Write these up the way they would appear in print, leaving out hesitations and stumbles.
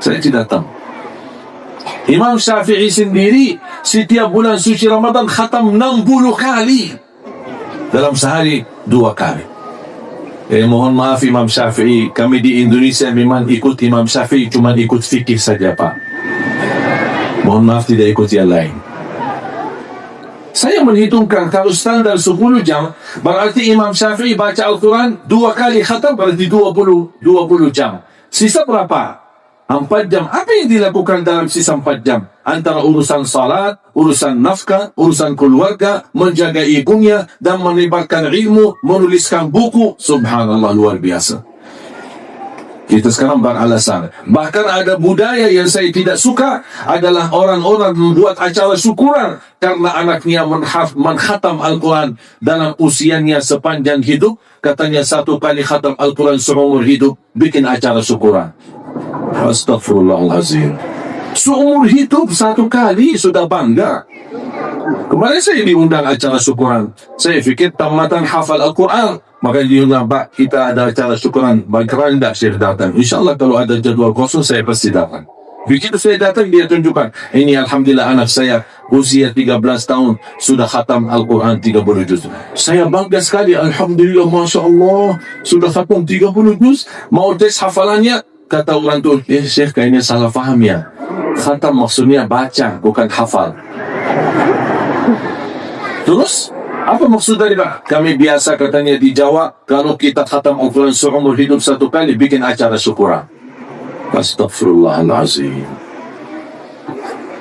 Saya tidak tahu. Imam Syafi'i sendiri setiap bulan suci Ramadan khatam 60 kali. Dalam sehari 2 kali. Mohon maaf Imam Syafi'i, kami di Indonesia memang ikut Imam Syafi'i, cuma ikut fikih saja Pak. Mohon maaf tidak ikut yang lain. Saya menghitungkan kalau standar 10 jam, berarti Imam Syafi'i baca Al-Quran 2 kali khatam, berarti 20 jam. Sisa berapa? 4 jam. Apa yang dilakukan dalam sisa 4 jam? Antara urusan salat, urusan nafkah, urusan keluarga, menjaga ibunya, dan melibatkan ilmu, menuliskan buku. Subhanallah, luar biasa. Kita sekarang beralasan. Bahkan ada budaya yang saya tidak suka, adalah orang-orang membuat acara syukuran karena anaknya menghatam Al-Quran dalam usianya sepanjang hidup. Katanya 1 kali khatam Al-Quran seumur hidup, bikin acara syukuran. Astagfirullahaladzim. Seumur hidup 1 kali sudah bangga. Kemarin saya diundang acara syukuran. Saya fikir tamatan hafal Al-Quran, maka diundang, Pak, kita ada acara syukuran. Bagaimana tidak Syekh datang? InsyaAllah kalau ada jadwal kosong saya pasti datang. Begitu saya datang, dia tunjukkan, ini Alhamdulillah anak saya usia 13 tahun sudah khatam Al-Quran 30 juz. Saya bangga sekali. Alhamdulillah, Masya Allah, sudah khatam 30 juz. Mau tes hafalannya, kata orang tu, Syekh kayaknya salah faham ya. Khatam maksudnya baca, bukan hafal. Terus, apa maksud dari Pak? Kami biasa katanya di Jawa, kalau kita khatam Al-Quran seumur hidup 1 kali, bikin acara syukuran. Astagfirullahaladzim.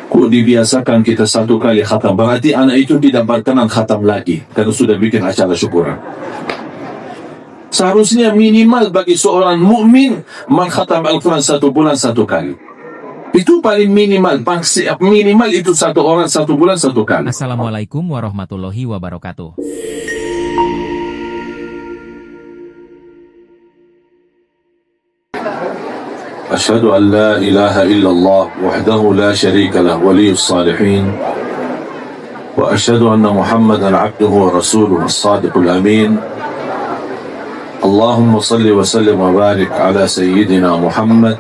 Kok dibiasakan kita 1 kali khatam? Berarti anak itu tidak berkenan khatam lagi, karena sudah bikin acara syukuran. Seharusnya minimal bagi seorang mukmin mengkhatam Al-Quran 1 bulan 1 kali. Itu paling minimal. Minimal itu 1 orang 1 bulan 1 kali. Assalamualaikum warahmatullahi wabarakatuh. Asyhadu an la ilaha illallah wahdahu la syarika lah waliyus salihin. Wa asyhadu anna Muhammadan abduhu wa rasuluhu as-sadiqul amin. Allahumma salli wa sallim wa barik ala sayyidina Muhammad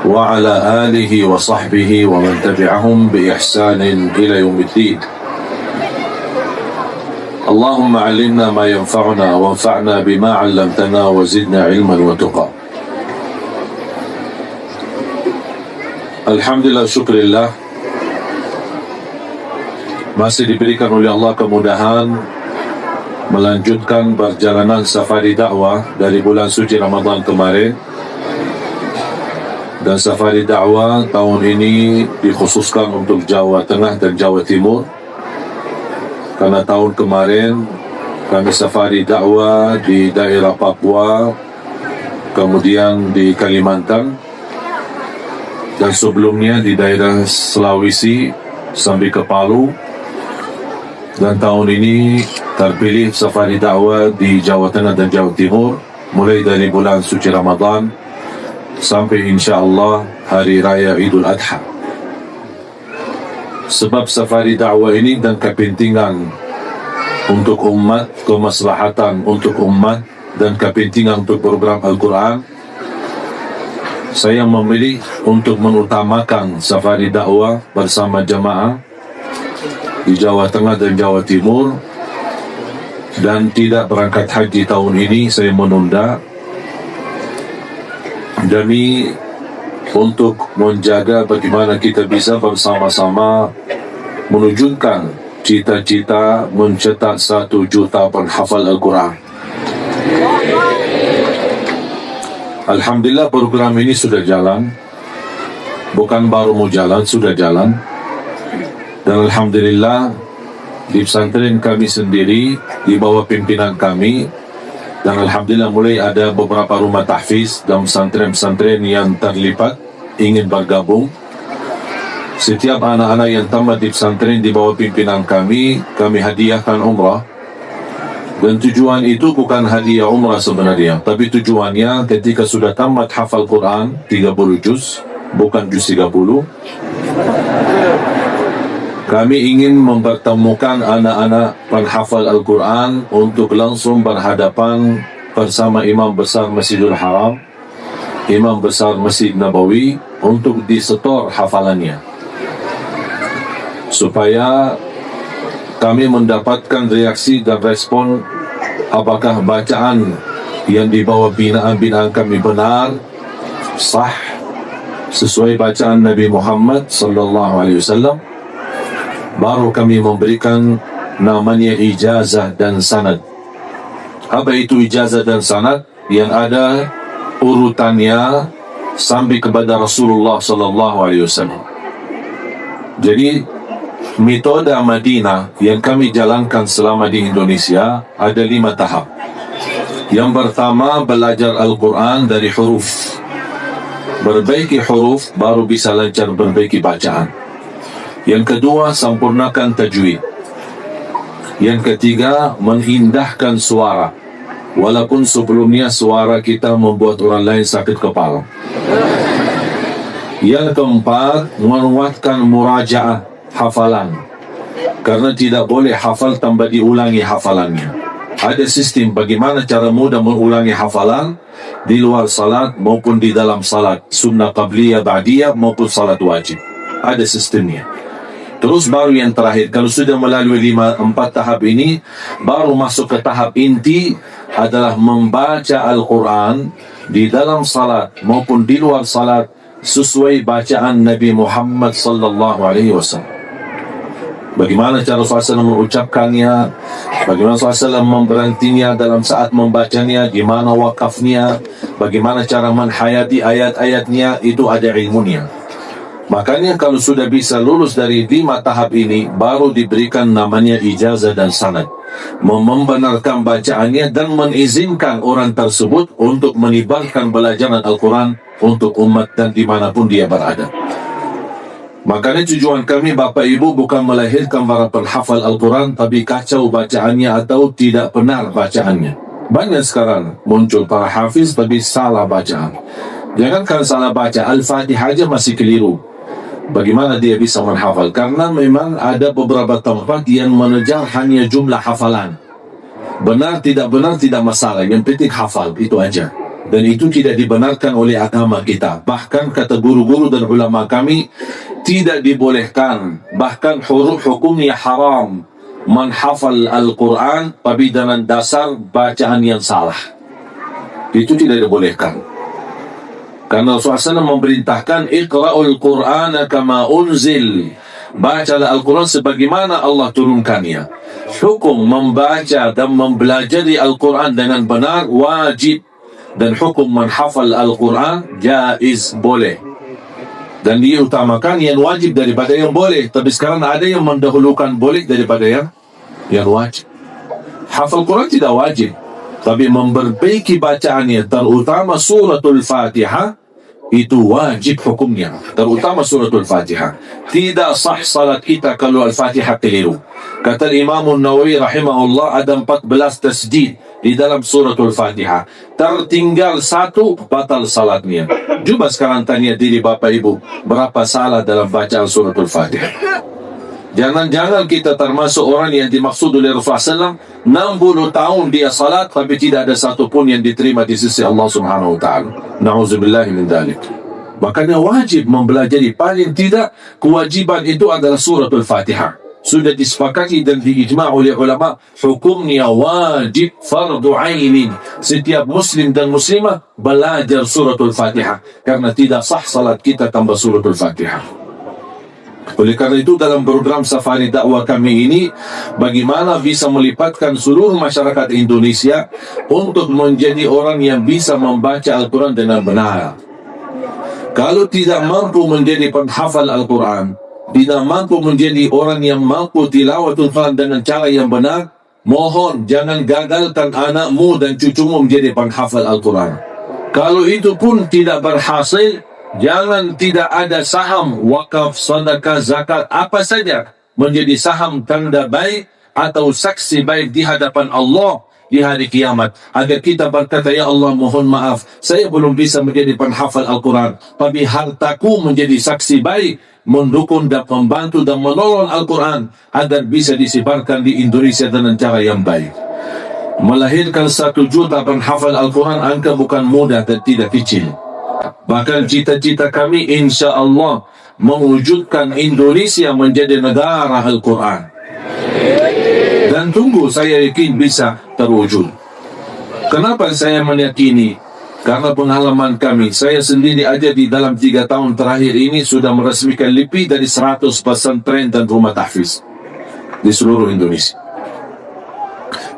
wa ala alihi wa sahbihi wa man tabi'ahum bi ihsanin ila yaumiddin. Allahumma 'allimna ma yanfa'una wa anfa'na bima 'allamtana wa zidna 'ilman wa tuqa. Alhamdulillah, syukurillah, masih diberikan oleh Allah kemudahan melanjutkan perjalanan safari dakwah dari bulan suci Ramadan kemarin. Dan safari dakwah tahun ini dikhususkan untuk Jawa Tengah dan Jawa Timur, karena tahun kemarin kami safari dakwah di daerah Papua, kemudian di Kalimantan, dan sebelumnya di daerah Sulawesi sampai ke Palu. Dan tahun ini terpilih safari dakwah di Jawa Tengah dan Jawa Timur, mulai dari bulan suci Ramadan sampai insyaAllah Hari Raya Idul Adha. Sebab safari dakwah ini dan kepentingan untuk umat, kemaslahatan untuk umat, dan kepentingan untuk program Al-Quran, saya memilih untuk mengutamakan safari dakwah bersama jamaah di Jawa Tengah dan Jawa Timur, dan tidak berangkat haji tahun ini. Saya menunda demi untuk menjaga bagaimana kita bisa bersama-sama menunjukkan cita-cita mencetak 1 juta penghafal Al-Quran. Alhamdulillah, program ini sudah jalan, bukan baru mau jalan, sudah jalan. Dan Alhamdulillah, di pesantren kami sendiri, di bawah pimpinan kami, dan Alhamdulillah mulai ada beberapa rumah tahfiz dan pesantren-pesantren yang terlibat ingin bergabung. Setiap anak-anak yang tamat di pesantren di bawah pimpinan kami hadiahkan umrah. Dan tujuan itu bukan hadiah umrah sebenarnya, tapi tujuannya ketika sudah tamat hafal Quran 30 juz, bukan juz 30, kami ingin mempertemukan anak-anak penghafal Al-Quran untuk langsung berhadapan bersama Imam Besar Masjidil Haram Imam Besar Masjid Nabawi untuk disetor hafalannya, supaya kami mendapatkan reaksi dan respon apakah bacaan yang dibawa binaan-binaan kami benar, sah, sesuai bacaan Nabi Muhammad sallallahu alaihi wasallam. Baru kami memberikan namanya ijazah dan sanad. Apa itu ijazah dan sanad? Yang ada urutannya sampai kepada Rasulullah sallallahu alaihi wasallam. Jadi metode Madinah yang kami jalankan selama di Indonesia ada 5 tahap. Yang pertama, belajar Al-Quran dari huruf. Perbaiki huruf baru bisa lancar perbaiki bacaan. Yang kedua, sempurnakan tajwid. Yang ketiga, mengindahkan suara, walaupun sebelumnya suara kita membuat orang lain sakit kepala. Yang keempat, menguatkan murajaah hafalan, karena tidak boleh hafal tanpa diulangi hafalannya. Ada sistem bagaimana cara mudah mengulangi hafalan di luar salat maupun di dalam salat, sunnah qabliyah, ba'diyah maupun salat wajib. Ada sistemnya. Terus baru yang terakhir, kalau sudah melalui 4 tahap ini, baru masuk ke tahap inti adalah membaca Al-Quran di dalam salat maupun di luar salat sesuai bacaan Nabi Muhammad sallallahu alaihi wasallam. Bagaimana cara Rasulullah SAW mengucapkannya, bagaimana Rasulullah SAW memberhentinya dalam saat membacanya, di mana wakafnya, bagaimana cara menhayati ayat-ayatnya, itu ada ilmunya. Makanya kalau sudah bisa lulus dari 5 tahap ini, baru diberikan namanya ijazah dan sanad, membenarkan bacaannya dan mengizinkan orang tersebut untuk menyebarkan belajaran Al-Quran untuk umat dan dimanapun dia berada. Makanya tujuan kami Bapak Ibu bukan melahirkan para penghafal Al-Quran tapi kacau bacaannya atau tidak benar bacaannya. Banyak sekarang muncul para hafiz tapi salah bacaan. Jangankan salah baca, Al-Fatihah aja masih keliru. Bagaimana dia bisa menghafal? Karena memang ada beberapa tempat yang mengejar hanya jumlah hafalan. Benar tidak masalah, yang penting hafal, itu aja. Dan itu tidak dibenarkan oleh agama kita. Bahkan kata guru-guru dan ulama kami, tidak dibolehkan, bahkan huruf hukumnya haram menghafal Al-Quran tapi dengan dasar bacaan yang salah. Itu tidak dibolehkan, karena Rasulullah SAW memerintahkan Iqra'ul Qur'ana kama unzil, bacalah Al-Quran sebagaimana Allah turunkannya. Hukum membaca dan mempelajari Al-Quran dengan benar wajib, dan hukum menghafal Al-Quran jaiz, boleh. Dan diutamakan yang wajib daripada yang boleh. Tapi sekarang ada yang mendahulukan boleh daripada yang wajib. Hafal Quran tidak wajib, tapi memperbaiki bacaannya, terutama suratul Fatihah, itu wajib hukumnya. Terutama suratul Fatihah. Tidak sah salat kita kalau Al-Fatihah keliru. Kata Imam Nawawi rahimahullah, ada 14 tasdid di dalam suratul Fatihah. Tertinggal 1, batal salatnya. Cuba sekarang tanya diri Bapak Ibu, berapa salah dalam bacaan suratul Fatihah? Jangan-jangan kita termasuk orang yang dimaksud oleh Rasulullah SAW, 60 tahun dia salat tapi tidak ada satu pun yang diterima di sisi Allah Subhanahu wa taala. Na'udzubillahi min dzalik. Makanya wajib mempelajari, paling tidak kewajiban itu adalah suratul Fatihah. Sudah disepakati dan diijma' oleh ulama, hukumnya wajib, fardu ainin. Setiap muslim dan muslimah belajar suratul Fatihah, karena tidak sah salat kita tanpa suratul Fatihah. Oleh karena itu dalam program safari dakwah kami ini, bagaimana bisa melibatkan seluruh masyarakat Indonesia untuk menjadi orang yang bisa membaca Al-Quran dengan benar. Kalau tidak mampu menjadi penghafal Al-Quran, tidak mampu menjadi orang yang mampu tilawatul Quran dengan cara yang benar, mohon jangan gagalkan anakmu dan cucumu menjadi penghafal Al-Quran. Kalau itu pun tidak berhasil, jangan tidak ada saham, wakaf, sedekah, zakat, apa saja menjadi saham tanda baik atau saksi baik di hadapan Allah di hari kiamat, agar kita berkata, ya Allah mohon maaf, saya belum bisa menjadi penghafal Al-Quran, tapi hartaku menjadi saksi baik, mendukung dan membantu dan menolong Al-Quran agar bisa disebarkan di Indonesia dengan cara yang baik. Melahirkan 1 juta penghafal Al-Quran, angka bukan mudah dan tidak kecil. Bahkan cita-cita kami insya Allah mewujudkan Indonesia menjadi negara Al-Quran. Dan tunggu, saya yakin bisa terwujud. Kenapa saya meyakini? Karena pengalaman kami, saya sendiri aja di dalam 3 tahun terakhir ini sudah meresmikan lebih dari 100 pesantren dan rumah tahfiz di seluruh Indonesia.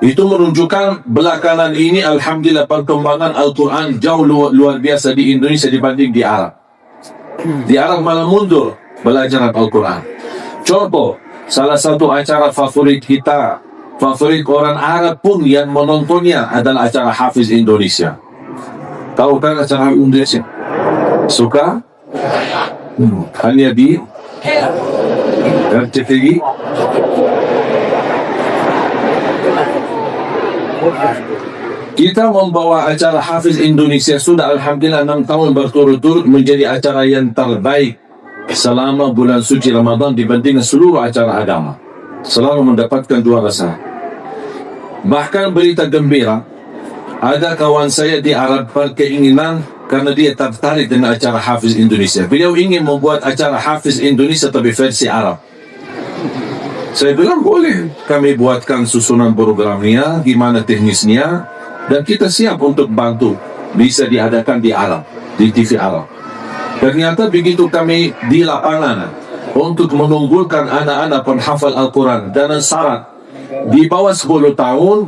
Itu menunjukkan belakangan ini alhamdulillah perkembangan Al-Quran jauh luar biasa di Indonesia dibanding di Arab. Di Arab malah mundur belajar Al-Quran. Contoh, salah satu acara favorit kita, favorit orang Arab pun yang menontonnya adalah acara Hafiz Indonesia. Tahu kan acara Indonesia? Suka? Hanya di RCTI. Kita membawa acara Hafiz Indonesia sudah alhamdulillah 6 tahun berturut-turut menjadi acara yang terbaik selama bulan suci Ramadan dibandingkan seluruh acara agama. Selalu mendapatkan juara satu. Bahkan berita gembira, ada kawan saya di Arab berkeinginan karena dia tertarik dengan acara Hafiz Indonesia. Beliau ingin membuat acara Hafiz Indonesia tapi versi Arab. Saya bilang boleh, kami buatkan susunan programnya, gimana teknisnya, dan kita siap untuk bantu. Bisa diadakan di Arab, di TV Arab. Ternyata begitu kami di lapangan untuk menunggulkan anak-anak penghafal Al-Quran dengan syarat di bawah 10 tahun,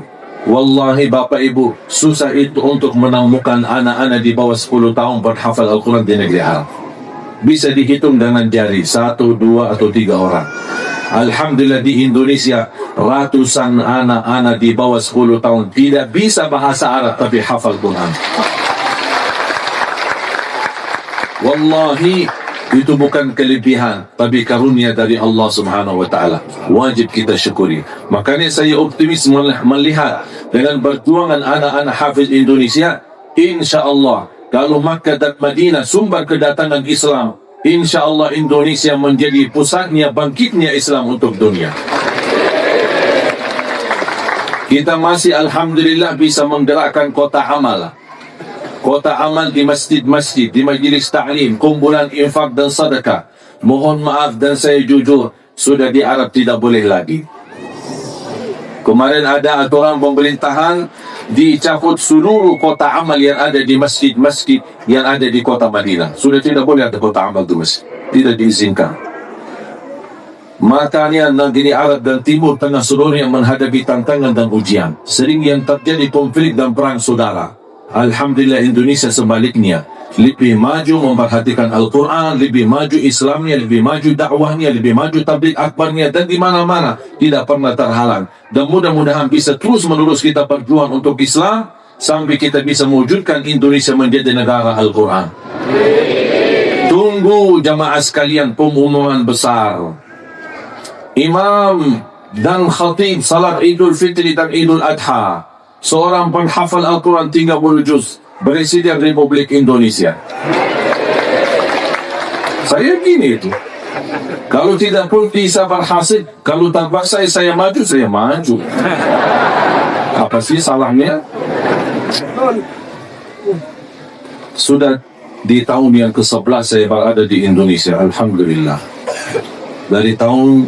wallahi Bapak Ibu, susah itu untuk menemukan anak-anak di bawah 10 tahun berhafal Al-Quran di negeri Arab. Bisa dihitung dengan jari, 1, 2, atau 3 orang. Alhamdulillah di Indonesia ratusan anak-anak di bawah 10 tahun tidak bisa bahasa Arab tapi hafal Quran. Wallahi itu bukan kelebihan tapi karunia dari Allah Subhanahu wa taala. Wajib kita syukuri. Makanya saya optimis melihat dengan perjuangan anak-anak Hafiz Indonesia, insya Allah kalau Makkah dan Madinah sumber kedatangan Islam, insya Allah Indonesia menjadi pusatnya bangkitnya Islam untuk dunia. Kita masih alhamdulillah bisa menggerakkan kota amal. Kota amal di masjid-masjid, di majlis ta'lim, kumpulan infak dan sedekah. Mohon maaf dan saya jujur, sudah di Arab tidak boleh lagi. Kemarin ada aturan pemerintahan dicabut seluruh kota amal yang ada di masjid-masjid yang ada di kota Madinah. Sudah tidak boleh ada kota amal di masjid. Tidak diizinkan. Makanya negeri Arab dan Timur Tengah seluruhnya menghadapi tantangan dan ujian. Sering yang terjadi konflik dan perang saudara. Alhamdulillah Indonesia sebaliknya. Lebih maju memperhatikan Al-Quran, lebih maju Islamnya, lebih maju dakwahnya, lebih maju tabligh akbarnya, dan di mana-mana tidak pernah terhalang. Dan mudah-mudahan bisa terus-menerus kita berjuang untuk Islam sampai kita bisa mewujudkan Indonesia menjadi negara Al-Quran. Tunggu jamaah sekalian pengumuman besar. Imam dan khatib salat Idul Fitri dan Idul Adha, seorang penghafal Al-Quran 30 juz, Presiden Republik Indonesia. Saya gini itu. Kalau tidak pun bisa berhasil, kalau terpaksa saya maju, saya maju. Apa sih salahnya? Sudah di tahun yang ke-11 saya berada di Indonesia, alhamdulillah. Dari tahun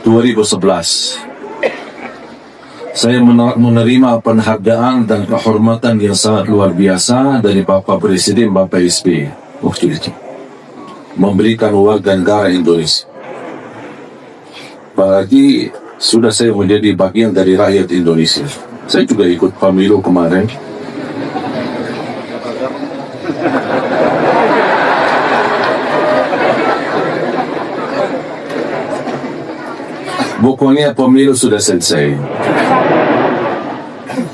2011. Saya menerima penghargaan dan kehormatan yang sangat luar biasa dari Bapak Presiden, Bapak SBY waktu itu, memberikan warga negara Indonesia. Apalagi sudah saya menjadi bagian dari rakyat Indonesia. Saya juga ikut pemilu kemarin. Pokoknya pemilu sudah selesai.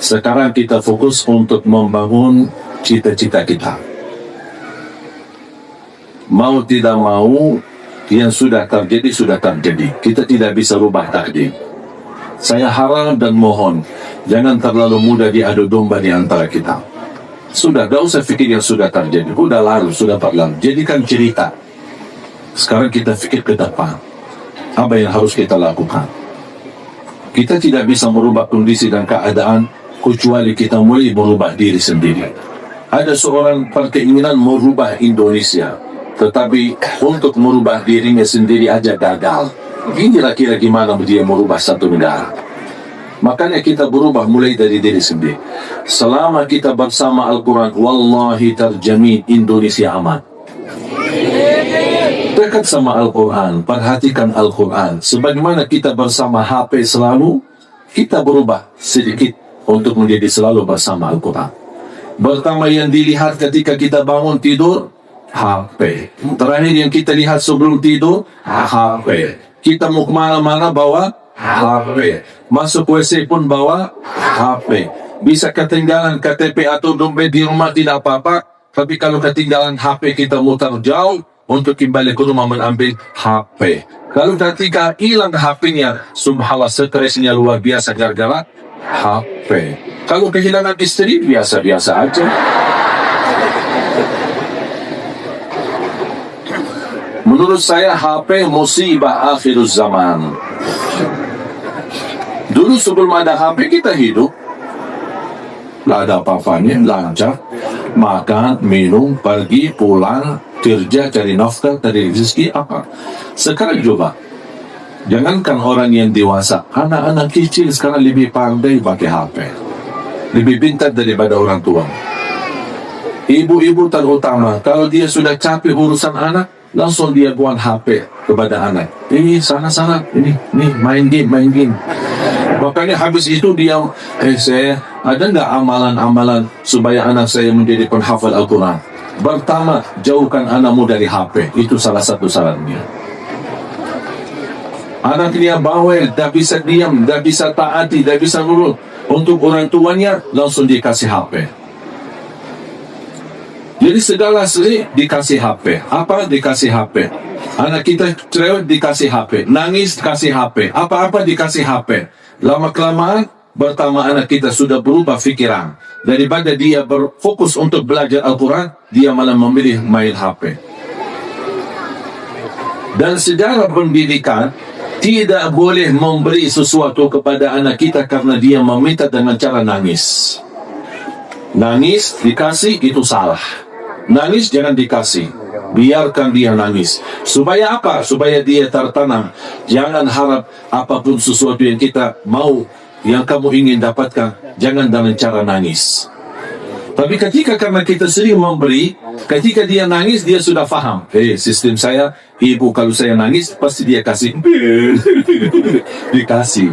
Sekarang kita fokus untuk membangun cita-cita kita. Mau tidak mau, yang sudah terjadi, sudah terjadi. Kita tidak bisa rubah takdir. Saya harap dan mohon, jangan terlalu mudah diadu domba di antara kita. Sudah, gak usah fikir yang sudah terjadi. Sudah lalu, sudah berlalu. Jadikan cerita. Sekarang kita fikir ke depan. Apa yang harus kita lakukan? Kita tidak bisa merubah kondisi dan keadaan kecuali kita mulai merubah diri sendiri. Ada seorang berkeinginan merubah Indonesia, tetapi untuk merubah dirinya sendiri aja gagal. Inilah kira gimana dia merubah satu negara. Makanya kita berubah mulai dari diri sendiri. Selama kita bersama Al-Quran, wallahi terjamin Indonesia aman. Dekat sama Al-Quran, perhatikan Al-Quran. Sebagaimana kita bersama HP selalu, kita berubah sedikit untuk menjadi selalu bersama Al-Quran. Pertama yang dilihat ketika kita bangun tidur, HP. Terakhir yang kita lihat sebelum tidur, HP. Kita mau kemana-mana bawa HP. Masuk WC pun bawa HP. Bisa ketinggalan KTP atau dompet di rumah tidak apa-apa, tapi kalau ketinggalan HP kita mutar jauh untuk kembali ke rumah mengambil HP. Kalau ketika hilang HP-nya, subhanallah stresnya luar biasa gara-gara HP. Kalau kehilangan istri, biasa-biasa aja. Menurut saya HP musibah akhir zaman. Dulu sebelum ada HP kita hidup, tidak ada apa-apanya, lancar. Makan, minum, pergi, pulang, kerja, cari nafkah, cari rezeki, apa. Sekarang coba, jangankan orang yang dewasa, anak-anak kecil sekarang lebih pandai pakai HP. Lebih pintar daripada orang tua. Ibu-ibu terutama, kalau dia sudah capek urusan anak, langsung dia buat HP kepada anak. Sana-sana, ini main game. Makanya habis itu dia, saya ada nggak amalan-amalan supaya anak saya menjadi penghafal Al-Quran? Pertama, jauhkan anakmu dari HP. Itu salah satu sarannya. Anak dia bawel, tak bisa diam, tak bisa taati, tak bisa nurut. Untuk orang tuanya, langsung dikasih HP. Jadi segala seri dikasih HP. Apa dikasih HP? Anak kita cerewet dikasih HP. Nangis dikasih HP. Apa-apa dikasih HP. Lama-kelamaan, pertama anak kita sudah berubah fikiran. Daripada dia berfokus untuk belajar Al-Quran, dia malah memilih main HP. Dan secara pendidikan, tidak boleh memberi sesuatu kepada anak kita karena dia meminta dengan cara nangis. Nangis, dikasih, itu salah. Nangis jangan dikasih. Biarkan dia nangis. Supaya apa? Supaya dia tertanam. Jangan harap apapun sesuatu yang kita mau, yang kamu ingin dapatkan, jangan dengan cara nangis. Tapi ketika karena kita sering memberi, ketika dia nangis, dia sudah faham. Sistem saya, ibu kalau saya nangis, pasti dia kasih. Dikasih.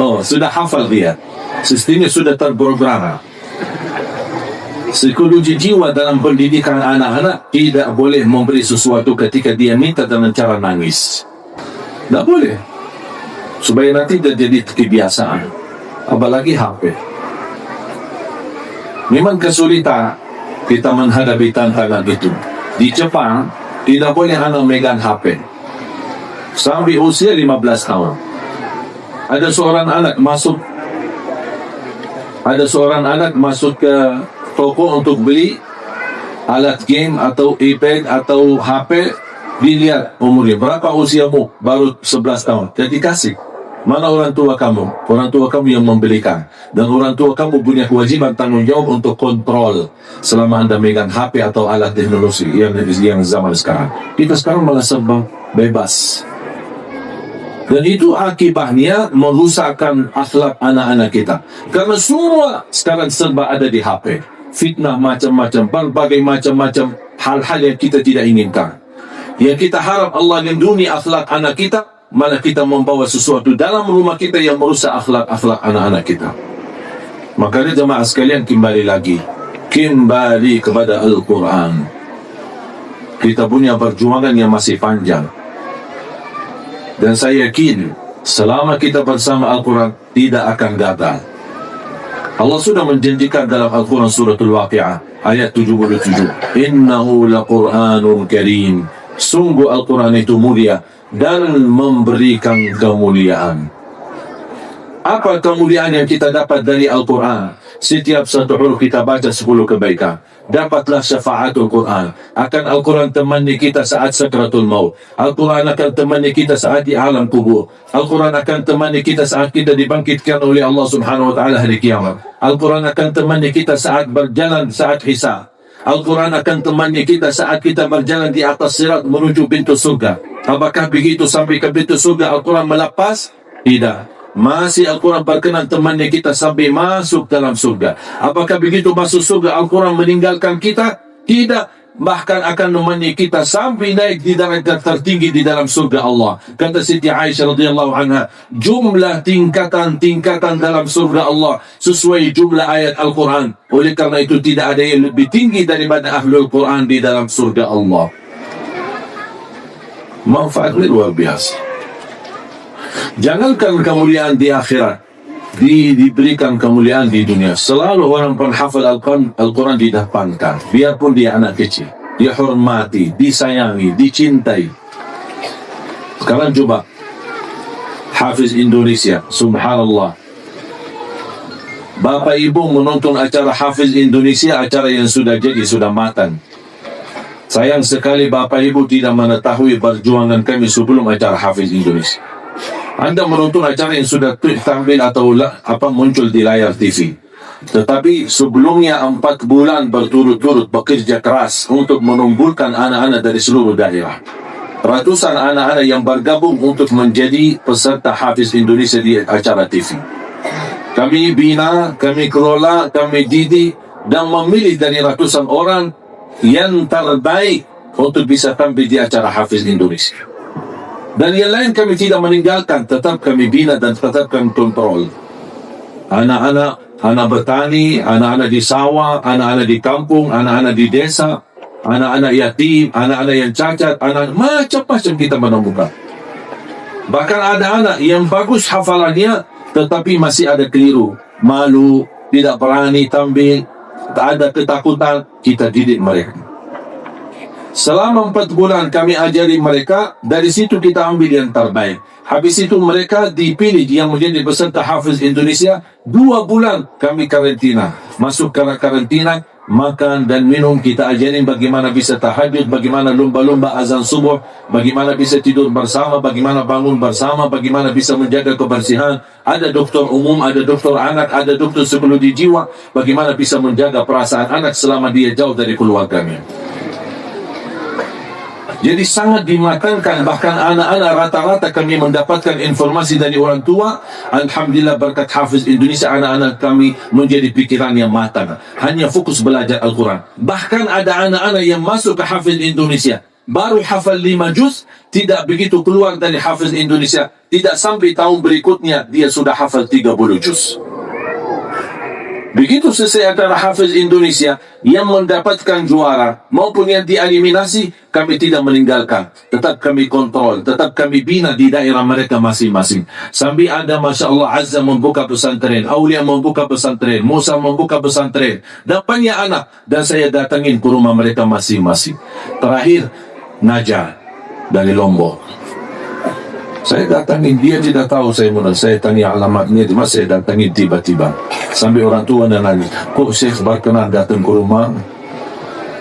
Oh, sudah hafal dia. Sistemnya sudah terprogram. Psikologi jiwa dalam pendidikan anak-anak tidak boleh memberi sesuatu ketika dia minta dengan cara nangis. Tidak boleh. Supaya nanti jadi kebiasaan. Apalagi HP. Memang kesulitan kita menghadapi tantangan itu. Di Jepang, tidak boleh anak megang HP. Sampai usia 15 tahun. Ada seorang anak masuk ke toko untuk beli alat game atau iPad atau HP. Dilihat umurnya, berapa usiamu? Baru 11 tahun. Jadi kasih. Mana orang tua kamu? Orang tua kamu yang membelikan. Dan orang tua kamu punya kewajiban tanggung jawab untuk kontrol selama Anda megang HP atau alat teknologi yang zaman sekarang. Kita sekarang malah serba bebas. Dan itu akibatnya merusakkan akhlak anak-anak kita. Karena semua sekarang serba ada di HP. Fitnah macam-macam, berbagai macam-macam hal-hal yang kita tidak inginkan. Yang kita harap Allah lindungi akhlak anak kita, malah kita membawa sesuatu dalam rumah kita yang merusak akhlak-akhlak anak-anak kita. Makanya jemaah sekalian, kembali kepada Al-Quran. Kita punya perjuangan yang masih panjang. Dan saya yakin, selama kita bersama Al-Quran, tidak akan gagal. Allah sudah menjanjikan dalam Al-Quran suratul Waqi'ah, ayat 77. Innahu laqur'anun karim. Sungguh Al-Quran itu mulia dan memberikan kemuliaan. Apa kemuliaan yang kita dapat dari Al-Quran? Setiap satu huruf kita baca 10 kebaikan. Dapatlah syafaatul Quran. Akan Al-Quran temani kita saat sakratul maut. Al-Quran akan temani kita saat di alam kubur. Al-Quran akan temani kita saat kita dibangkitkan oleh Allah Subhanahu wa taala hari kiamat. Al-Quran akan temani kita saat berjalan saat hisab. Al-Quran akan temani kita saat kita berjalan di atas sirat menuju pintu surga. Apakah begitu sampai ke pintu surga Al-Quran melepas? Tidak. Masih Al-Quran berkenan temannya kita sampai masuk dalam surga. Apakah begitu masuk surga Al-Quran meninggalkan kita? Tidak. Bahkan akan menemani kita sampai naik di darajat tertinggi di dalam surga Allah. Kata Siti Aisyah radhiyallahu anha, jumlah tingkatan-tingkatan dalam surga Allah sesuai jumlah ayat Al-Quran. Oleh karena itu tidak ada yang lebih tinggi daripada Ahlul Quran di dalam surga Allah. Manfaatnya luar biasa. Jangankan kemuliaan di akhirat, diberikan kemuliaan di dunia. Selalu orang penghafal Al-Quran didepankan. Biarpun dia anak kecil, dihormati, disayangi, dicintai. Sekarang coba Hafiz Indonesia, subhanallah. Bapak ibu menonton acara Hafiz Indonesia, acara yang sudah jadi, sudah matang. Sayang sekali bapak ibu tidak mengetahui perjuangan kami sebelum acara Hafiz Indonesia. Anda menonton acara yang sudah tampil atau muncul di layar TV. Tetapi sebelumnya 4 bulan berturut-turut bekerja keras untuk menumbuhkan anak-anak dari seluruh daerah. Ratusan anak-anak yang bergabung untuk menjadi peserta Hafiz Indonesia di acara TV. Kami bina, kami kelola, kami didik dan memilih dari ratusan orang yang terbaik untuk bisa tampil di acara Hafiz Indonesia. Dan yang lain kami tidak meninggalkan, tetap kami bina dan tetap kami kontrol. Anak-anak, anak bertani, anak-anak di sawah, anak-anak di kampung, anak-anak di desa, anak-anak yatim, anak-anak yang cacat, anak macam-macam kita menemukan. Bahkan ada anak yang bagus hafalannya, tetapi masih ada keliru, malu, tidak berani tampil, tak ada ketakutan, kita didik mereka. Selama 4 bulan kami ajari mereka, dari situ kita ambil yang terbaik. Habis itu mereka dipilih yang menjadi peserta Hafiz Indonesia. 2 bulan kami karantina. Masuk ke karantina, makan dan minum, kita ajarin bagaimana bisa tahajud, bagaimana lumba-lumba azan subuh, bagaimana bisa tidur bersama, bagaimana bangun bersama, bagaimana bisa menjaga kebersihan. Ada dokter umum, ada dokter anak, ada dokter psikologi jiwa, bagaimana bisa menjaga perasaan anak selama dia jauh dari keluarganya. Jadi sangat dimatangkan, bahkan anak-anak rata-rata kami mendapatkan informasi dari orang tua. Alhamdulillah berkat Hafiz Indonesia, anak-anak kami menjadi pikiran yang matang, hanya fokus belajar Al-Quran. Bahkan ada anak-anak yang masuk ke Hafiz Indonesia baru hafal 5 juz, tidak begitu keluar dari Hafiz Indonesia, tidak sampai tahun berikutnya dia sudah hafal 30 juz. Begitu selesai acara Hafiz Indonesia, yang mendapatkan juara maupun yang dieliminasi, kami tidak meninggalkan. Tetap kami kontrol, tetap kami bina di daerah mereka masing-masing. Sampai ada Masya Allah Azza membuka pesantren, Aulia membuka pesantren, Musa membuka pesantren, dan banyak anak. Dan saya datangin ke rumah mereka masing-masing. Terakhir, Naja dari Lombok. Saya datangin, dia tidak tahu saya tanya alamatnya, cuma saya datangin tiba-tiba. Sampai orang tua dan nanya, kok Syekh berkenan datang ke rumah?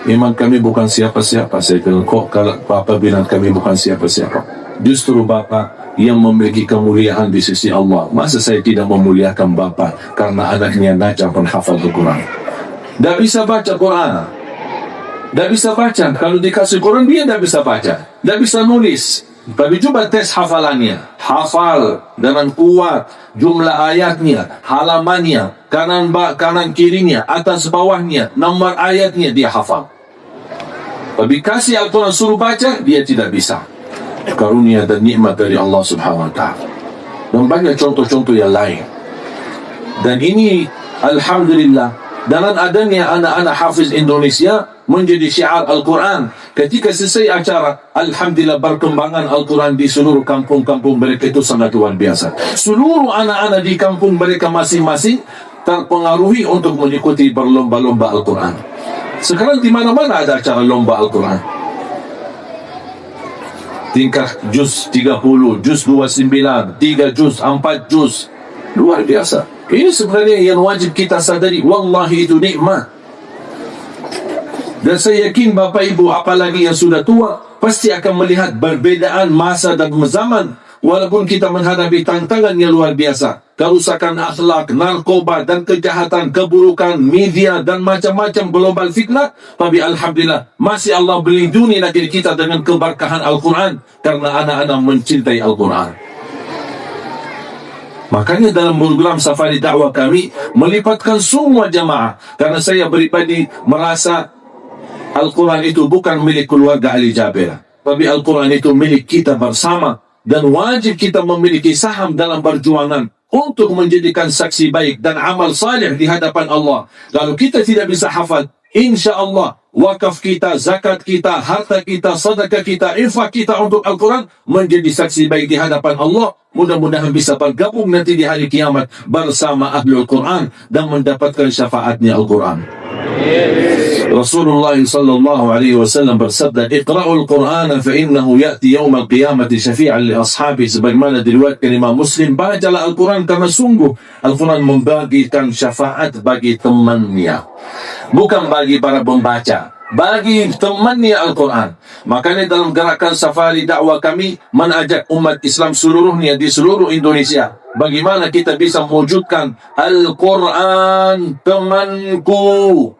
Memang kami bukan siapa-siapa. Saya bilang, kok kalau Bapak bilang kami bukan siapa-siapa? Justru Bapak yang memiliki kemuliaan di sisi Allah. Masa saya tidak memuliakan Bapak karena anaknya Najah penghafal Al-Quran? Tidak bisa baca Quran. Tidak bisa baca. Kalau dikasih Quran, dia tidak bisa baca. Tidak bisa nulis. Tapi coba tes hafalannya. Hafal dengan kuat, jumlah ayatnya, halamannya, kanan kirinya, atas bawahnya, nomor ayatnya dia hafal. Tapi kasih Al-Quran suruh baca, dia tidak bisa. Karunia dan nikmat dari Allah Subhanahu wa ta'ala. Dan banyak contoh-contoh yang lain. Dan ini Alhamdulillah, dengan adanya anak-anak Hafiz Indonesia menjadi syiar Al-Quran. Ketika selesai acara, Alhamdulillah perkembangan Al-Quran di seluruh kampung-kampung mereka itu sangat luar biasa. Seluruh anak-anak di kampung mereka masing-masing terpengaruhi untuk mengikuti berlomba-lomba Al-Quran. Sekarang di mana-mana ada acara lomba Al-Quran. Tingkat juz 30, juz 29, 3 juz, 4 juz. Luar biasa. Ini sebenarnya yang wajib kita sadari. Wallahi itu nikmat. Dan saya yakin Bapak Ibu apalagi yang sudah tua pasti akan melihat perbezaan masa dan zaman. Walaupun kita menghadapi tantangan yang luar biasa, kerusakan akhlak, narkoba dan kejahatan, keburukan, media dan macam-macam global fitnah, tapi alhamdulillah masih Allah melindungi negeri kita dengan keberkahan Al-Quran karena anak-anak mencintai Al-Quran. Makanya dalam program safari dakwah kami melibatkan semua jamaah, karena saya pribadi merasa Al-Quran itu bukan milik keluarga Ali Jabir, tapi Al-Quran itu milik kita bersama. Dan wajib kita memiliki saham dalam perjuangan untuk menjadikan saksi baik dan amal saleh di hadapan Allah. Kalau kita tidak bisa hafal, insya Allah wakaf kita, zakat kita, harta kita, sedekah kita, infak kita untuk Al-Quran menjadi saksi baik di hadapan Allah. Mudah-mudahan bisa bergabung nanti di hari kiamat bersama Ahlul Quran dan mendapatkan syafaatnya Al-Quran. Rasulullah sallallahu alaihi wasallam bersabda, "Iqra'ul Qur'ana fa innahu ya'ti yawmal qiyamati syafi'an li ashabi." Sebagaimana diriwayatkan Imam Muslim, bacalah Al-Quran karena sungguh Al-Quran membagikan syafaat bagi temannya, bukan bagi para pembaca, bagi temannya Al-Quran. Makanya dalam gerakan safari dakwah kami mengajak umat Islam seluruhnya di seluruh Indonesia, bagaimana kita bisa mewujudkan Al-Quran temanku.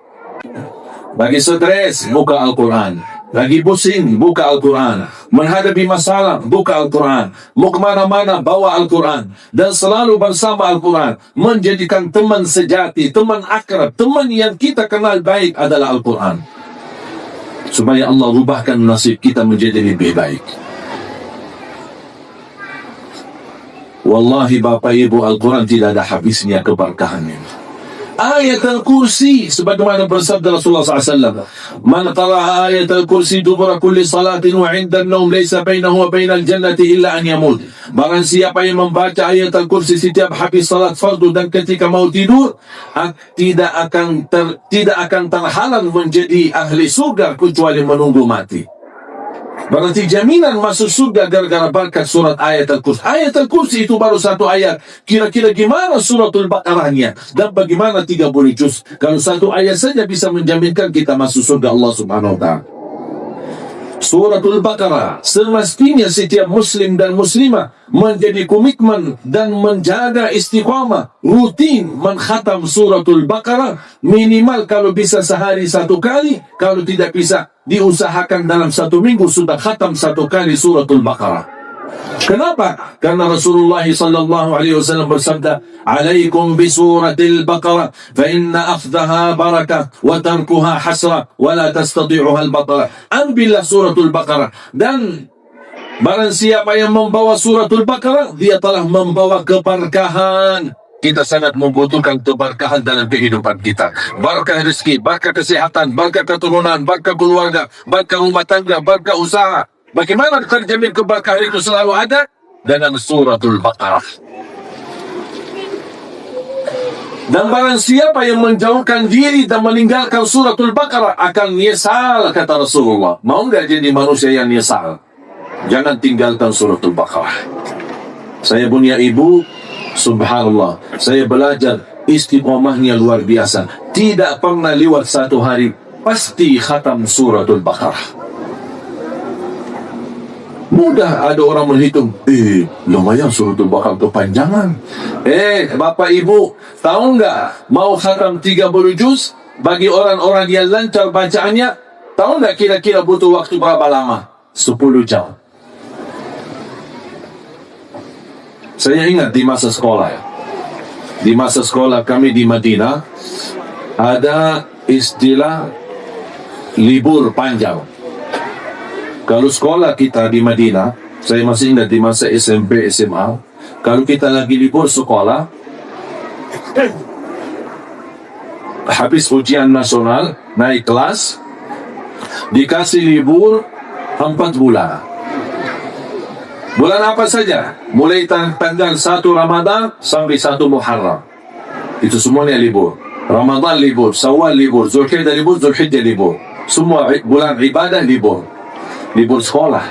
Bagi stres, buka Al-Quran. Lagi pusing, buka Al-Quran. Menghadapi masalah, buka Al-Quran. Mau kemana-mana, bawa Al-Quran. Dan selalu bersama Al-Quran. Menjadikan teman sejati, teman akrab, teman yang kita kenal baik adalah Al-Quran. Supaya Allah rubahkan nasib kita menjadi lebih baik. Wallahi Bapak Ibu, Al-Quran tidak ada habisnya keberkahannya. Ayat Al-Kursi sebagaimana bersabda Rasulullah SAW, "Man qara'a ayat Al-Kursi dubura kulli salatin wa 'inda an-nawm laysa bainahu wa bainal jannati illa an yamut." Barang siapa yang membaca ayat Al-Kursi setiap habis salat fardu dan ketika mau tidur, tidak akan terhalang menjadi ahli surga kecuali menunggu mati. Berarti jaminan masuk surga gara-gara berkat surat ayat Al-Kursi. Ayat Al-Kursi itu baru satu ayat. Kira-kira gimana suratul Baqarahnya? Dan bagaimana 30 juz? Kalau satu ayat saja bisa menjaminkan kita masuk surga Allah Subhanahu wa ta'ala. Suratul Baqarah semestinya setiap muslim dan muslimah menjadi komitmen dan menjaga istiqamah rutin mengkhatam suratul Baqarah minimal kalau bisa sehari satu kali, kalau tidak bisa diusahakan dalam satu minggu sudah khatam satu kali suratul Baqarah. Kenapa? Karena Rasulullah sallallahu alaihi wasallam bersabda, "Alaikum bi suratil Baqarah fa inna akhdaha barakah wa tarkuha hasrah wa la tastati'uha al-batala." Ambillah suratul Baqarah, dan barang siapa yang membawa suratul Baqarah dia telah membawa keberkahan. Kita sangat membutuhkan keberkahan dalam kehidupan kita. Barakah rezeki, barakah kesehatan, barakah keturunan, barakah keluarga, barakah rumah tangga, barakah usaha. Bagaimana terjamin keberkahan itu selalu ada? Dengan suratul Baqarah. Dan barang siapa yang menjauhkan diri dan meninggalkan suratul Baqarah akan nyesal, kata Rasulullah. Mau nggak jadi manusia yang nyesal? Jangan tinggalkan suratul Baqarah. Saya punya ibu, subhanallah, saya belajar istiqomahnya luar biasa. Tidak pernah lewat satu hari pasti khatam suratul Baqarah. Mudah ada orang menghitung, lumayan suratul Baqarah kepanjangan. Bapak Ibu, tahu nggak, mau khatam 30 juz bagi orang-orang yang lancar bacaannya, tahu nggak kira-kira butuh waktu berapa lama? 10 jam. Saya ingat di masa sekolah, di masa sekolah kami di Madinah ada istilah libur panjang. Kalau sekolah kita di Madinah, saya masih ingat di masa SMP, SMA, kalau kita lagi libur sekolah, habis ujian nasional, naik kelas, dikasih libur 4 bulan. Bulan apa saja? Mulai tanggal 1 Ramadan sampai 1 Muharram. Itu semuanya libur. Ramadan libur, Syawal libur, Zulhijjah libur, Zulhijjah libur. Semua bulan ibadah libur. Libur sekolah.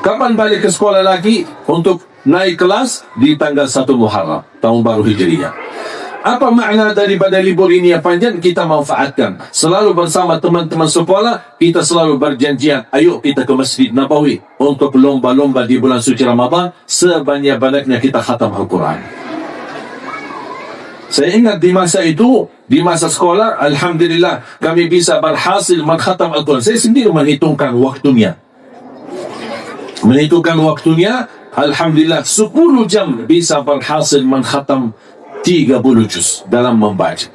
Kapan balik ke sekolah lagi? Untuk naik kelas di tanggal 1 Muharram, tahun baru Hijriah. Apa makna daripada libur ini yang panjang? Kita manfaatkan. Selalu bersama teman-teman sekolah, kita selalu berjanjian, ayo kita ke Masjid Nabawi untuk lomba-lomba di bulan suci Ramadan, sebanyak-banyaknya kita khatam Al-Quran. Saya ingat di masa itu, di masa sekolah, Alhamdulillah, kami bisa berhasil mengkhatam Al-Quran. Saya sendiri menghitungkan waktunya. Alhamdulillah, 10 jam bisa berhasil mengkhatam 30 juz dalam membaca.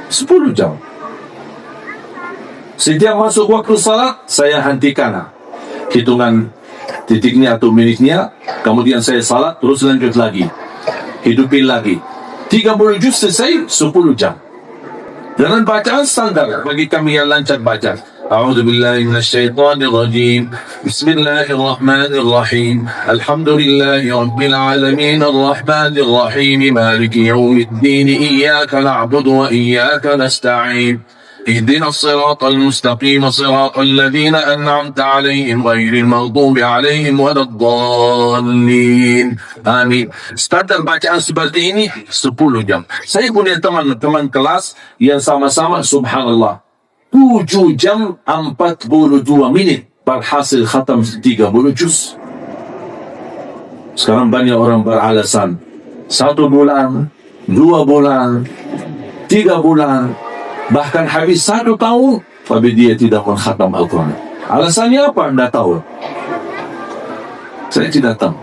10 jam. Setiap masuk waktu salat, saya hentikan hitungan titiknya atau minitnya, kemudian saya salat, terus lanjut lagi, hidupin lagi. 30 juz selesai, 10 jam. Dengan bacaan standar bagi kami yang lancar baca. أعوذ بالله من الشيطان الرجيم بسم الله الرحمن الرحيم الحمد لله رب العالمين الرحمن الرحيم مالك يوم الدين إياك نعبد وإياك نستعين اهدنا الصراط المستقيم صراط الذين أنعمت عليهم غير المغضوب عليهم ولا الضالين آمين. Standar bacaan seperti ini 10 jam. Saya punya teman-teman kelas yang sama-sama subhanallah 7 jam 42 minit berhasil khatam 30 juz. Sekarang banyak orang beralasan 1 bulan, 2 bulan, 3 bulan, bahkan habis 1 tahun tapi dia tidak mengkhatam Al-Quran. Alasannya apa? Anda tahu? Saya tidak tahu.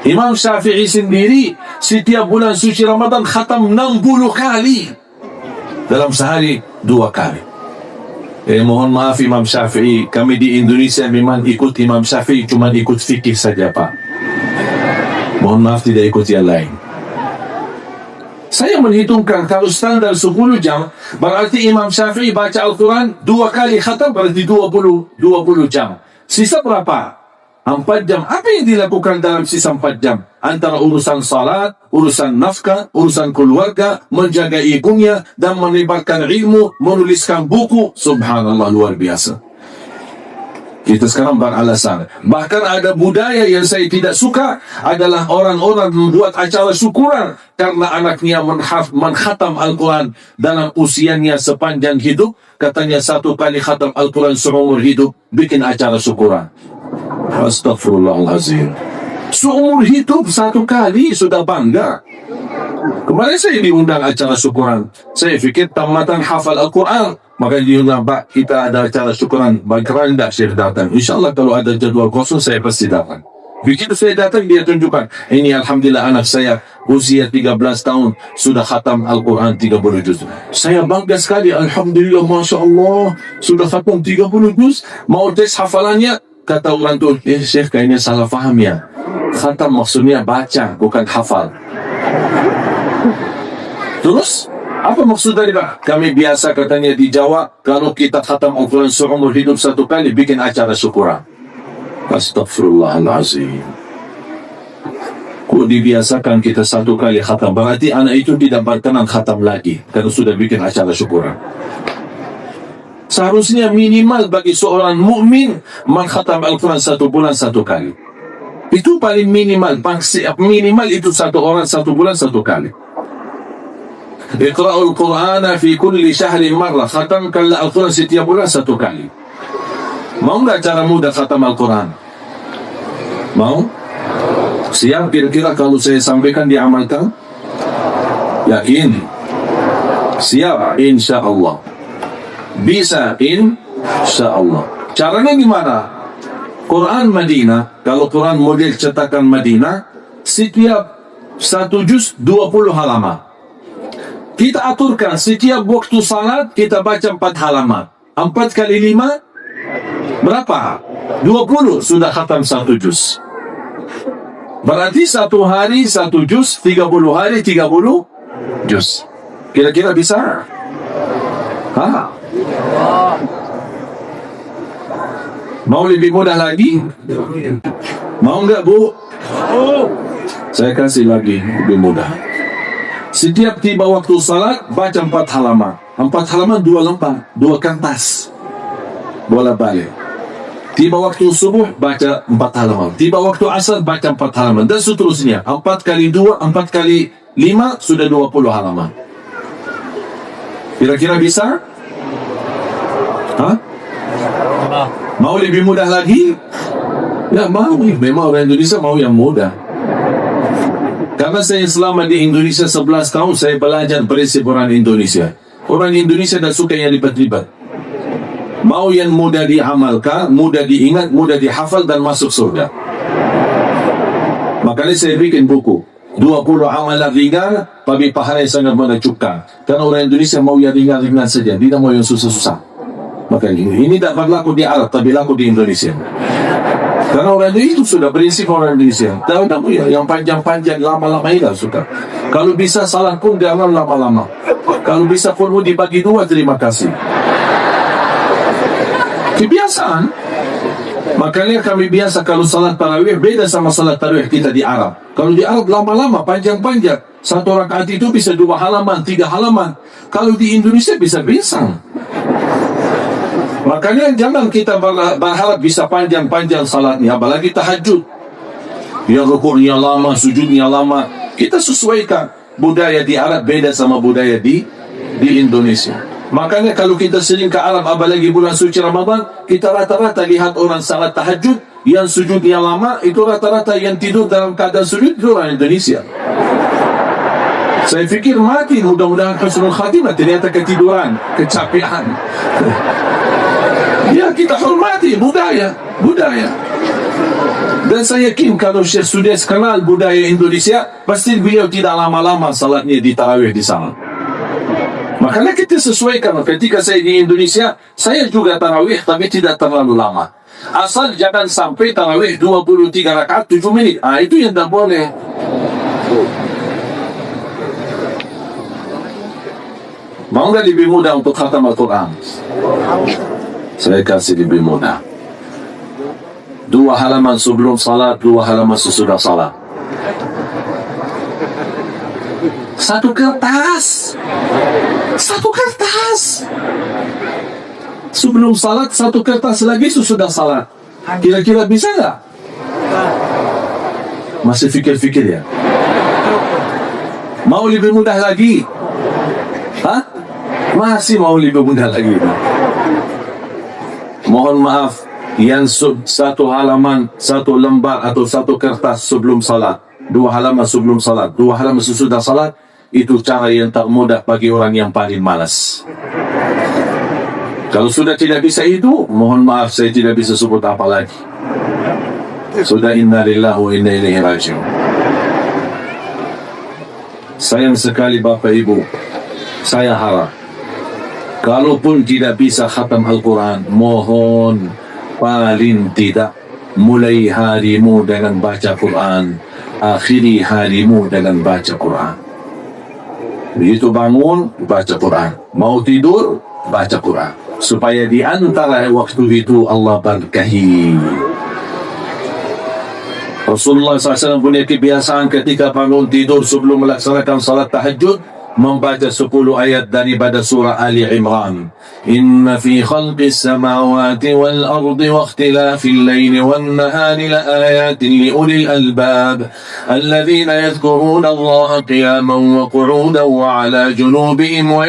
Imam Syafi'i sendiri setiap bulan suci Ramadan khatam 60 kali. Dalam sehari 2 kali. Mohon maaf Imam Syafi'i, kami di Indonesia memang ikut Imam Syafi'i, cuma ikut fikih saja Pak. Mohon maaf tidak ikut yang lain. Saya menghitungkan kalau standar 10 jam, berarti Imam Syafi'i baca Al-Quran 2 kali khatam, berarti 20 jam. Sisa berapa? 4 jam. Apa yang dilakukan dalam sisa 4 jam? Antara urusan salat, urusan nafkah, urusan keluarga, menjaga ibunya, dan menyebarkan ilmu, menuliskan buku. Subhanallah, luar biasa. Kita sekarang beralasan. Bahkan ada budaya yang saya tidak suka, adalah orang-orang membuat acara syukuran karena anaknya mengkhatam Al-Quran dalam usianya sepanjang hidup. Katanya 1 kali khatam Al-Quran seumur hidup, bikin acara syukuran. Astagfirullahaladzim. Seumur hidup 1 kali sudah bangga. Kemarin saya diundang acara syukuran. Saya fikir tamatan hafal Al-Quran, maka diundang, Pak, kita ada acara syukuran. Bagaimana tidak Syekh datang? InsyaAllah kalau ada jadwal kosong saya pasti datang. Begitu saya datang, dia tunjukkan, ini Alhamdulillah anak saya usia 13 tahun sudah khatam Al-Quran 30 juz. Saya bangga sekali. Alhamdulillah, Masya Allah, sudah khatam 30 juz. Mau tes hafalannya, kata orang tu, Syekh kayaknya salah faham ya. Khatam maksudnya baca, bukan hafal. Terus, apa maksud dari Pak? Kami biasa katanya di Jawa, kalau kita khatam Al-Quran seumur hidup 1 kali, bikin acara syukuran. Astagfirullahaladzim. Kok dibiasakan kita 1 kali khatam? Berarti anak itu tidak berkenan khatam lagi, karena sudah bikin acara syukuran. Seharusnya minimal bagi seorang mukmin mengkhatam Al-Quran 1 bulan 1 kali. Itu paling minimal. Minimal itu 1 orang 1 bulan 1 kali. Iqra'ul Qur'ana fi kulli syahrin marrah. Khatamkanlah Al-Quran setiap bulan 1 kali. Mau nggak cara mudah khatam Al-Quran? Mau? Siap kira-kira kalau saya sampaikan diamalkan? Yakin? Siap? Insya Allah. Bisa, insya Allah. Caranya gimana? Quran Madinah, kalau Quran model cetakan Madinah, setiap 1 juz 20 halaman. Kita aturkan setiap waktu salat kita baca 4 halaman. 4 kali 5 berapa? 20, sudah khatam 1 juz. Berarti 1 hari 1 juz, 30 hari 30 juz. Kira-kira bisa? Hah? Mau lebih mudah lagi? Mau nggak Bu? Saya kasih lagi lebih mudah. Setiap tiba waktu salat baca 4 halaman. 4 halaman 2 lembar, 2 kertas. Bola balik. Tiba waktu subuh, baca 4 halaman. Tiba waktu asar, baca 4 halaman. Dan seterusnya. 4 kali 2, 4 kali 5, sudah 20 halaman. Kira-kira bisa? Hah? Mau lebih mudah lagi? Ya mau. Memang orang Indonesia mau yang mudah. Karena saya selama di Indonesia 11 tahun, saya belajar prinsip orang Indonesia. Orang Indonesia dah suka yang ribet-ribet. Mau yang mudah diamalkan, mudah diingat, mudah dihafal dan masuk surga. Makanya saya bikin buku 20 amalan ringan tapi pahala yang sangat menakjubkan. Karena orang Indonesia mau yang ringan-ringan saja, tidak mau yang susah-susah. Makanya ini tak berlaku di Arab, tapi berlaku di Indonesia. Karena orang Indonesia itu sudah prinsip orang Indonesia. Tahu tak ya, yang panjang-panjang, lama-lama tidak suka. Kalau bisa salah pun jangan lama-lama. Kalau bisa pun dibagi 2, terima kasih. Kebiasaan. Makanya kami biasa kalau salat tarawih beda sama salat tarawih kita di Arab. Kalau di Arab lama-lama, panjang-panjang. 1 rakaat itu bisa 2 halaman, 3 halaman. Kalau di Indonesia bisa binsang. Makanya jangan kita berharap bisa panjang-panjang salatnya, apalagi tahajud. Yang rukuknya lama, sujudnya lama. Kita sesuaikan. Budaya di Arab beda sama budaya di Indonesia. Makanya kalau kita sering ke Arab, apalagi bulan suci Ramadan, kita rata-rata lihat orang salat tahajud, yang sujudnya lama, itu rata-rata yang tidur dalam keadaan sujud, itu orang Indonesia. Saya fikir mati, mudah-mudahan husnul khatimah, ternyata ketiduran, kecapean. Ya, kita hormati budaya. Dan saya yakin kalau Syekh Sudais kenal budaya Indonesia, pasti beliau tidak lama-lama salatnya di tarawih di sana. Makanya kita sesuaikan. Ketika saya di Indonesia, saya juga tarawih tapi tidak terlalu lama. Asal jangan sampai tarawih 23 rakaat 7 menit. Itu yang tak boleh. Mau nggak lebih mudah untuk khatam Al-Quran? Saya kasih lebih mudah. 2 halaman sebelum salat, 2 halaman sesudah salat. 1 kertas. Sebelum salat 1 kertas lagi sesudah salat. Kira-kira bisa nggak? Masih fikir-fikir ya? Mau lebih mudah lagi? Hah? Masih mau lebih mudah lagi? Mohon maaf, yang 1 halaman, 1 lembar atau 1 kertas sebelum salat, 2 halaman sebelum salat, 2 halaman sesudah salat, itu cara yang tak mudah bagi orang yang paling malas. Kalau sudah tidak bisa itu, mohon maaf, saya tidak bisa sebut apa lagi. Sudah inna lillahi wa inna ilaihi raji'un. Sayang sekali Bapak Ibu, saya harap kalaupun tidak bisa khatam Al-Quran, mohon paling tidak mulai harimu dengan baca Quran, akhiri harimu dengan baca Quran. Begitu bangun, baca Quran. Mau tidur, baca Quran. Supaya di antara waktu itu Allah berkahi. Rasulullah SAW punya kebiasaan ketika bangun tidur sebelum melaksanakan salat tahajud, membaca 10 ayat daripada surah Ali Imran. Inna fi khalqis samawati wal ardi wa ikhtilafil layli wan nahari la ayatin li ulil albab alladhina yadhkuruna Allah qiyaman wa qu'udan wa ala junubihim wa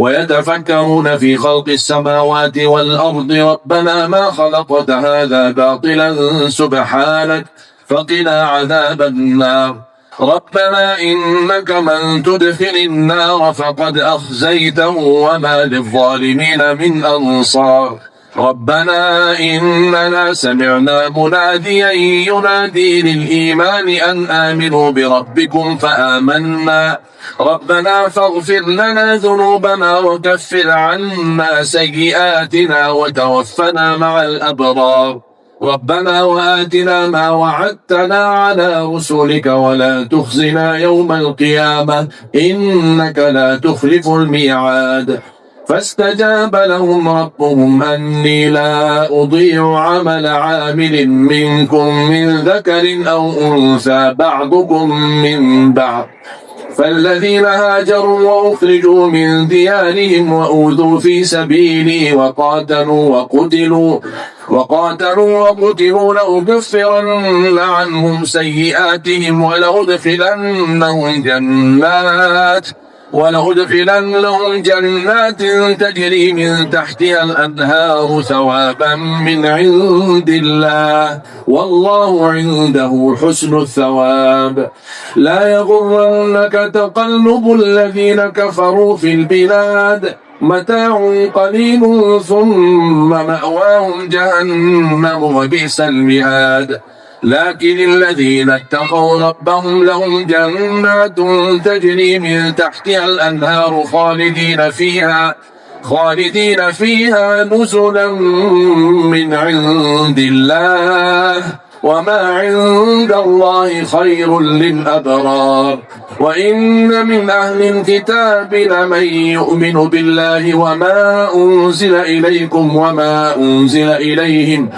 يتفكرون في خلق السماوات والأرض ربنا ما خلقت هذا باطلا سبحانك فقنا عذاب النار ربنا إنك من تدخل النار فقد أخزيته وما للظالمين من أنصار ربنا إننا سمعنا مناديا ينادي للإيمان أن آمنوا بربكم فآمنا ربنا فاغفر لنا ذنوبنا وكفر عنا سيئاتنا وتوفنا مع الأبرار ربنا وآتنا ما وعدتنا على رسلك ولا تخزنا يوم القيامة إنك لا تخلف الميعاد فاستجاب لهم ربهم أني لا أضيع عمل عامل منكم من ذكر أو أنثى بعضكم من بعض فالذين هاجروا وأخرجوا من ديارهم وأوذوا في سبيلي وقاتلوا لأكفرن عنهم سيئاتهم ولأدخلنهم جنات تجري من تحتها الأنهار ثوابا من عند الله والله عنده حسن الثواب لا يغرنك تقلب الذين كفروا في البلاد متاع قليل ثم مأواهم جهنم وبئس المهاد لكن الذين اتقوا ربهم لهم جنات تجري من تحتها الأنهار خالدين فيها نزلا من عند الله وما عند الله خير للأبرار وإن من أهل الكتاب لمن يؤمن بالله وما أنزل إليكم وما أنزل إليهم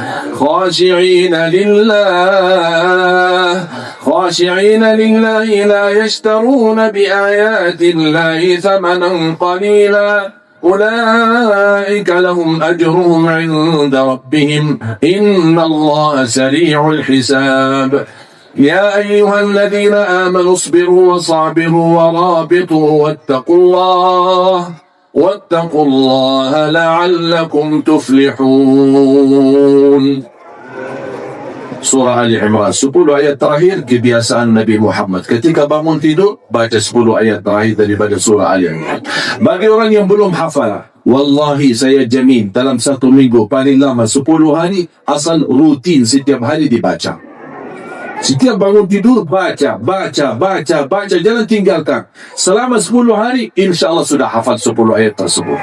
خاشعين لله لا يشترون بآيات الله ثمنا قليلا أولئك لهم أجرهم عند ربهم إن الله سريع الحساب يا أيها الذين آمنوا اصبروا وصابروا ورابطوا واتقوا الله لعلكم تفلحون. Surah Ali Imran 10 ayat terakhir kebiasaan Nabi Muhammad. Ketika bangun tidur, baca 10 ayat terakhir daripada surah Ali Imran. Bagi orang yang belum hafal, wallahi saya jamin dalam 1 minggu paling lama 10 hari asal rutin setiap hari dibaca. Setiap bangun tidur baca, jangan tinggalkan. Selama 10 hari insya-Allah sudah hafal 10 ayat tersebut.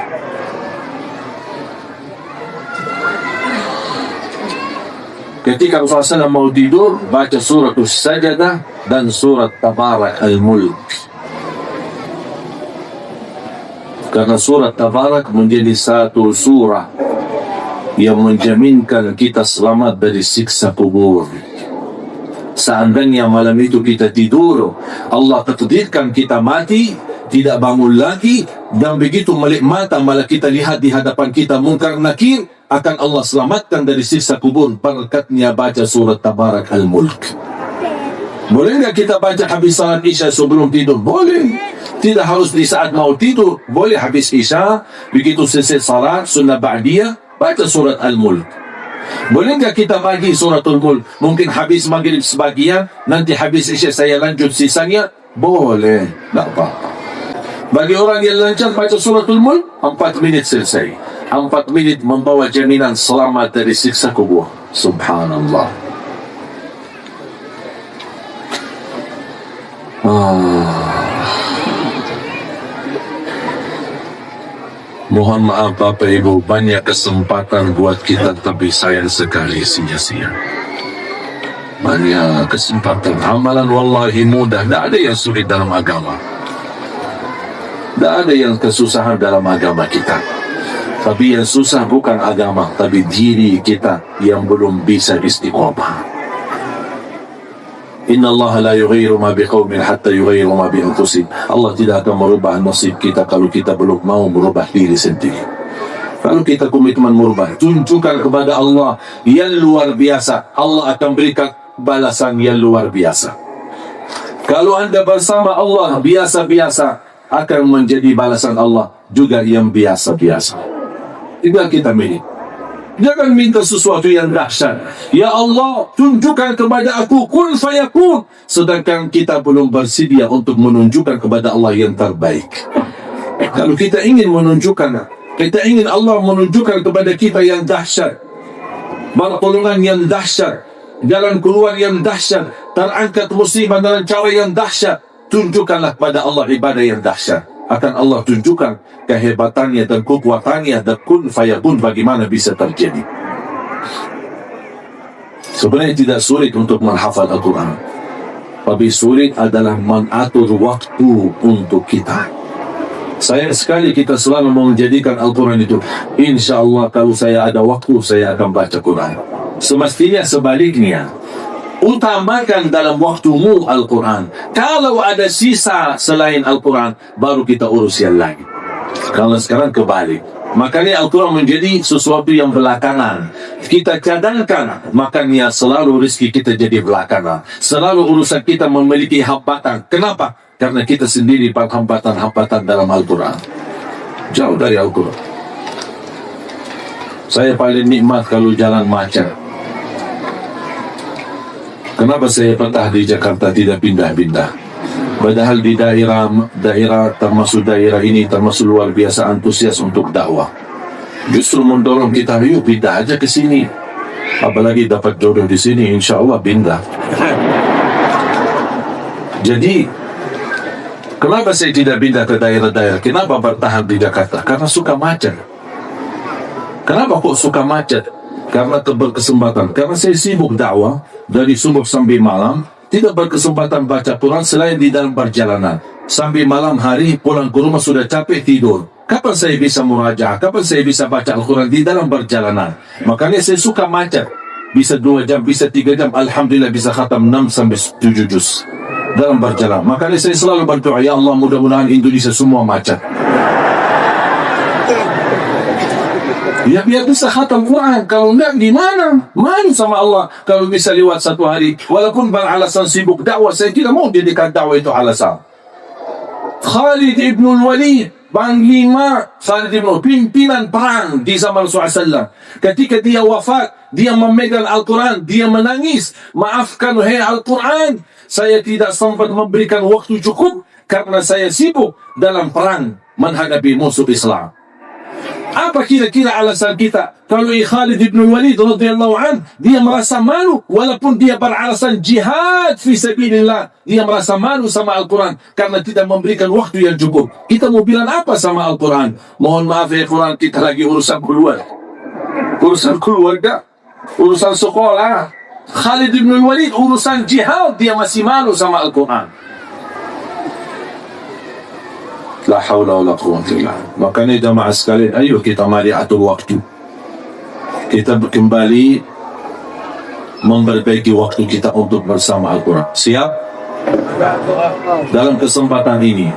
Ketika Rasulullah SAW mau tidur, baca surat As-Sajdah dan surat Tabarak Al-Mulk. Karena surat Tabarak menjadi satu surah yang menjaminkan kita selamat dari siksa kubur. Seandainya malam itu kita tidur, Allah takdirkan kita mati, tidak bangun lagi, dan begitu melek mata malah kita lihat di hadapan kita mungkar nakir, akan Allah selamatkan dari siksa kubur berkatnya baca surat Tabarak Al-Mulk. Boleh tak kita baca habis salat Isya sebelum tidur? Boleh. Tidak harus di saat mau tidur. Boleh habis Isya, begitu selesai salat sunnah ba'diyah, baca surat Al-Mulk. Boleh tak kita bagi surat Al-Mulk? Mungkin habis maghrib sebagian, nanti habis Isya saya lanjut sisanya. Boleh. Tak apa-apa. Bagi orang yang lancar baca surat Al-Mulk, 4 minit selesai. 4 minit membawa jaminan selamat dari siksa kubur. Subhanallah. Mohon maaf Bapak Ibu, banyak kesempatan buat kita tapi sayang sekali sia-sia. Banyak kesempatan. Amalan wallahi mudah. Tak ada yang sulit dalam agama. Tak ada yang kesusahan dalam agama kita. Tapi yang susah bukan agama, tapi diri kita yang belum bisa istiqamah. Inna Allah la yughayyiru ma biqaumin hatta yughayyiru ma bi anfusihim. Allah tidak akan merubah nasib kita kalau kita belum mau merubah diri sendiri. Kalau kita komitmen merubah, tunjukkan kepada Allah yang luar biasa, Allah akan berikan balasan yang luar biasa. Kalau anda bersama Allah biasa-biasa, akan menjadi balasan Allah juga yang biasa-biasa. Tinggal kita milih. Jangan minta sesuatu yang dahsyat. Ya Allah, tunjukkan kepada aku kun fayakun. Sedangkan kita belum bersedia untuk menunjukkan kepada Allah yang terbaik. Kalau kita ingin menunjukkan, kita ingin Allah menunjukkan kepada kita yang dahsyat, pertolongan yang dahsyat, jalan keluar yang dahsyat, terangkat musibah dengan cara yang dahsyat, tunjukkanlah kepada Allah ibadah yang dahsyat. Akan Allah tunjukkan kehebatannya dan kekuatannya dan kun fayakun bagaimana bisa terjadi. Sebenarnya tidak sulit untuk menghafal Al-Quran, tapi sulit adalah mengatur waktu untuk kita. Sayang sekali kita selalu menjadikan Al-Quran itu, insya Allah kalau saya ada waktu saya akan baca Quran. Semestinya sebaliknya. utamakan dalam waktumu Al-Quran. Kalau ada sisa selain Al-Quran, baru kita urus yang lain. Kalau sekarang kebalik, makanya Al-Quran menjadi sesuatu yang belakangan. Kita cadangkan, makanya selalu rezeki kita jadi belakangan. Selalu urusan kita memiliki hambatan. Kenapa? Karena kita sendiri hambatan-hambatan dalam Al-Quran. Jauh dari Al-Quran. Saya paling nikmat kalau jalan macet. Kenapa saya petah di Jakarta tidak pindah-pindah? Padahal di daerah termasuk daerah ini termasuk luar biasa antusias untuk dakwah. Justru mendorong kita, yuk pindah aja ke sini. Apalagi dapat jodoh di sini, insya Allah pindah. Jadi, kenapa saya tidak pindah ke daerah-daerah? Kenapa bertahan di Jakarta? Karena suka macet. Kenapa kok suka macet? Karena berkesempatan. Karena saya sibuk dakwah dari subuh sampai malam. Tidak berkesempatan baca Quran selain di dalam perjalanan. Sampai malam hari pulang ke rumah sudah capek tidur. Kapan saya bisa murajaah? Kapan saya bisa baca Al-Quran di dalam perjalanan? Makanya saya suka macet. Bisa 2 jam, bisa 3 jam. Alhamdulillah bisa khatam 6 sampai 7 juz dalam perjalanan. Makanya saya selalu berdoa, ya Allah mudah-mudahan Indonesia semua macet. Ya biar bisa khatam Quran. Kalau enggak gimana? Malu sama Allah kalau bisa lewat 1 hari. Walaupun beralasan sibuk dakwah, saya tidak mau jadikan dakwah itu alasan. Khalid ibn Walid, Panglima Khalid ibn, pimpinan perang di zaman Rasulullah SAW. Ketika dia wafat, dia memegang Al-Quran, dia menangis. Maafkan hai Al-Quran, saya tidak sempat memberikan waktu cukup karena saya sibuk dalam perang menghadapi musuh Islam. Apa kira-kira alasan kita? Kalau Khalid ibn Walid radhiyallahu an, dia merasa malu walaupun dia beralasan jihad fi sabilillah, dia merasa malu sama Al-Quran karena tidak memberikan waktu yang cukup. Kita mau bilang apa sama Al-Quran? Mohon maaf ya Quran, kita lagi urusan keluarga, urusan sekolah. Khalid ibn Walid urusan jihad, dia masih malu sama Al-Quran. La haula wa la quwwata illa billah. Makanya jamaah sekalian, ayo kita mari atur waktu. Kita kembali memperbaiki waktu kita untuk bersama Al-Quran. Siap? Dalam kesempatan ini,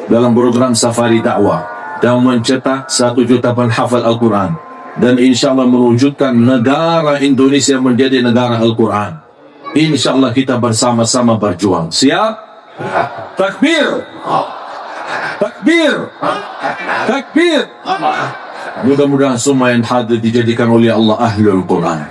dalam program Safari Dakwah, dan mencetak 1 juta penghafal Al-Quran, dan insya Allah mewujudkan negara Indonesia menjadi negara Al-Quran. Insya Allah kita bersama-sama berjuang. Siap? Takbir! Takbir! Takbir! Mudah-mudahan semua yang hadir dijadikan oleh Allah Ahlul Quran.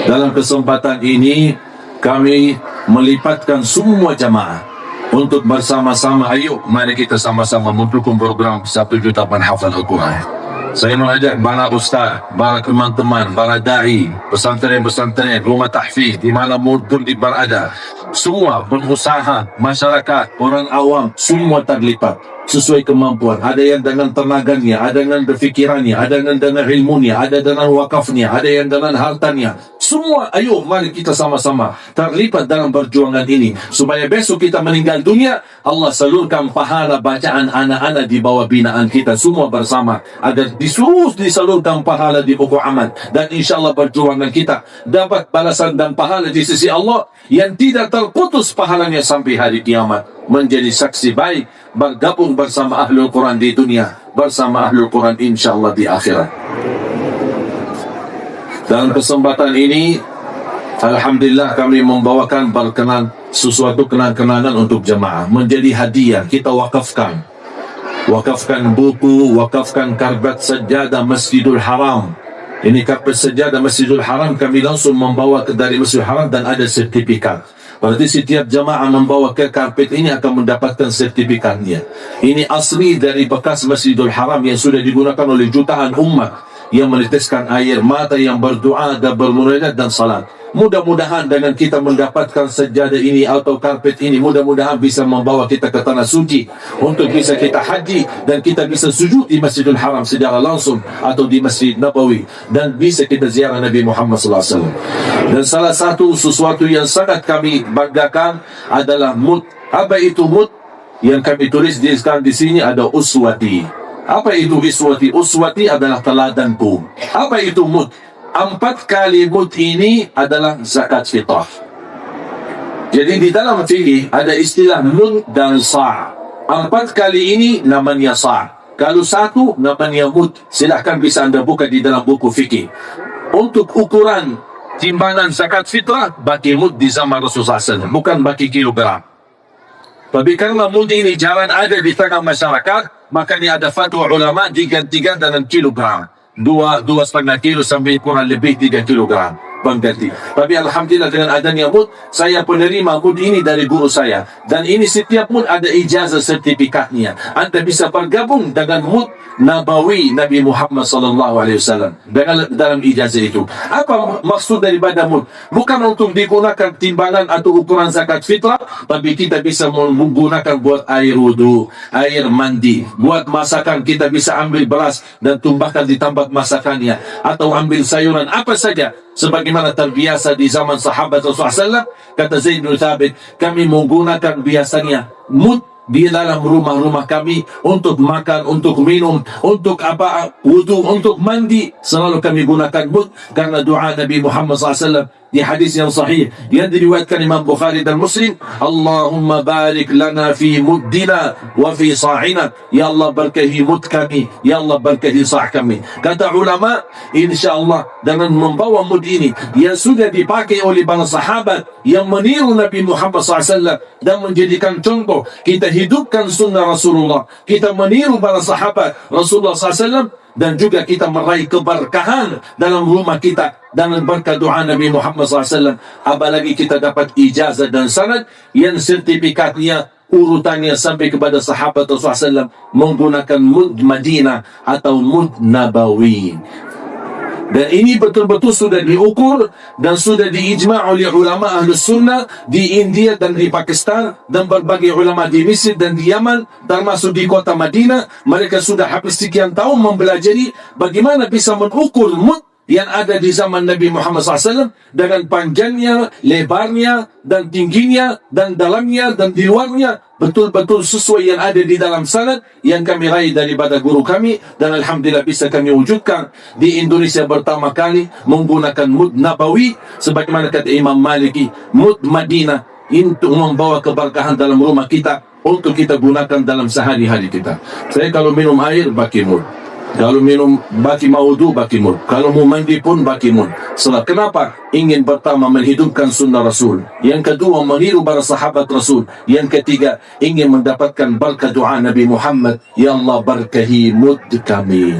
Dalam kesempatan ini, kami melipatkan semua jamaah untuk bersama-sama, ayo mari kita sama-sama mendukung program 1 juta penghafal Al-Quran. Saya mengajak para ustaz, para teman-teman, para da'i, pesantren-pesantren, rumah tahfiz, di mana pun berada, semua pengusaha, masyarakat, orang awam, semua terlibat sesuai kemampuan. Ada yang dengan tenaganya, ada dengan berfikirannya, ada dengan ilmunya, ada dengan wakafnya, ada yang dengan hartanya. Semua, ayo mari kita sama-sama terlibat dalam perjuangan ini, supaya besok kita meninggal dunia, Allah salurkan pahala bacaan anak-anak di bawah binaan kita semua bersama, agar disalurkan pahala di buku amal. Dan insyaAllah perjuangan kita dapat balasan dan pahala di sisi Allah yang tidak terputus pahalanya sampai hari kiamat. Menjadi saksi baik, bergabung bersama Ahlul Quran di dunia, bersama Ahlul Quran insyaAllah di akhirat. Dalam kesempatan ini, alhamdulillah kami membawakan sesuatu kenang-kenangan untuk jemaah, menjadi hadiah. Kita wakafkan buku, wakafkan karpet sajadah Masjidul Haram. Ini karpet sajadah Masjidul Haram kami langsung membawa dari Masjidul Haram dan ada sertifikat. Berarti setiap jamaah membawa ke karpet ini akan mendapatkan sertifikatnya. Ini asli dari bekas Masjidul Haram yang sudah digunakan oleh jutaan umat yang meneteskan air mata, yang berdoa dan bermunajat dan salat. Mudah-mudahan dengan kita mendapatkan sejadah ini atau karpet ini, mudah-mudahan bisa membawa kita ke tanah suci untuk bisa kita haji dan kita bisa sujud di Masjidul Haram secara langsung atau di Masjid Nabawi, dan bisa kita ziarah Nabi Muhammad SAW. Dan salah satu sesuatu yang sangat kami banggakan adalah mut. Apa itu mut? Yang kami tulis di sini ada uswati. Apa itu uswati? Uswati adalah teladanku. Apa itu mut? 4 kali mud ini adalah zakat fitrah. Jadi di dalam fikih ada istilah mud dan sa'. 4 kali ini namanya sa'. Kalau 1 namanya mud. Silahkan bisa anda buka di dalam buku fikih. Untuk ukuran timbangan zakat fitrah bagi mud di zaman Rasulullah SAW, bukan bagi kilogram. Tapi karena mud ini jarang ada di tengah masyarakat, makanya ada fatwa ulama digantikan dengan kilogram. 2,5 kilo sampai kurang lebih 3 kilogram pengganti. Tapi alhamdulillah dengan adanya mud, saya penerima mud ini dari guru saya. Dan ini setiap mud ada ijazah sertifikatnya. Anda bisa bergabung dengan mud Nabawi Nabi Muhammad SAW dalam ijazah itu. Apa maksud daripada mud? Bukan untuk digunakan timbangan atau ukuran zakat fitrah, tapi kita bisa menggunakan buat air wudu, air mandi, buat masakan. Kita bisa ambil beras dan tumbahkan di tempat masakannya, atau ambil sayuran apa saja. Sebagaimana terbiasa di zaman sahabat Rasulullah SAW, kata Zaid bin Thabit, kami menggunakan biasanya mud di dalam rumah-rumah kami untuk makan, untuk minum, untuk apa, wudu, untuk mandi. Selalu kami gunakan mud karena doa Nabi Muhammad SAW di hadis yang sahih yang diriwayatkan Imam Bukhari dan Muslim, Allahumma barik lana fi muddina wa fi sa'ina. Ya Allah berkahi mud kami, ya Allah berkahi sa' kami. Kata ulama, insyaallah dengan membawa mud ini yang sudah dipakai oleh para sahabat yang meniru Nabi Muhammad SAW dan menjadikan contoh, kita hidupkan sunnah Rasulullah, kita meniru para sahabat Rasulullah SAW, dan juga kita meraih keberkahan dalam rumah kita dengan berkat doa Nabi Muhammad SAW. Apalagi kita dapat ijazah dan sanad yang sertifikatnya, urutannya sampai kepada sahabat Rasulullah SAW menggunakan mud Madinah atau mud Nabawi. Dan ini betul-betul sudah diukur dan sudah diijma' oleh ulama Ahlus Sunnah di India dan di Pakistan, dan berbagai ulama di Mesir dan di Yaman, termasuk di kota Madinah. Mereka sudah habis sekian tahun mempelajari bagaimana bisa mengukur mud yang ada di zaman Nabi Muhammad SAW dengan panjangnya, lebarnya, dan tingginya, dan dalamnya, dan di luarnya, betul-betul sesuai yang ada di dalam sanad yang kami raih daripada guru kami. Dan alhamdulillah bisa kami wujudkan di Indonesia pertama kali menggunakan mud Nabawi, sebagaimana kata Imam Maliki, mud Madinah, untuk membawa keberkahan dalam rumah kita, untuk kita gunakan dalam sehari-hari kita. Saya kalau minum air pakai mud, kalau minum baki maudu baki mud, kalau mau mandi pun baki mud. Sebab kenapa? Ingin pertama menghidupkan sunnah Rasul, yang kedua meniru para sahabat Rasul, yang ketiga ingin mendapatkan berkat doa Nabi Muhammad, ya Allah berkahi mud kami.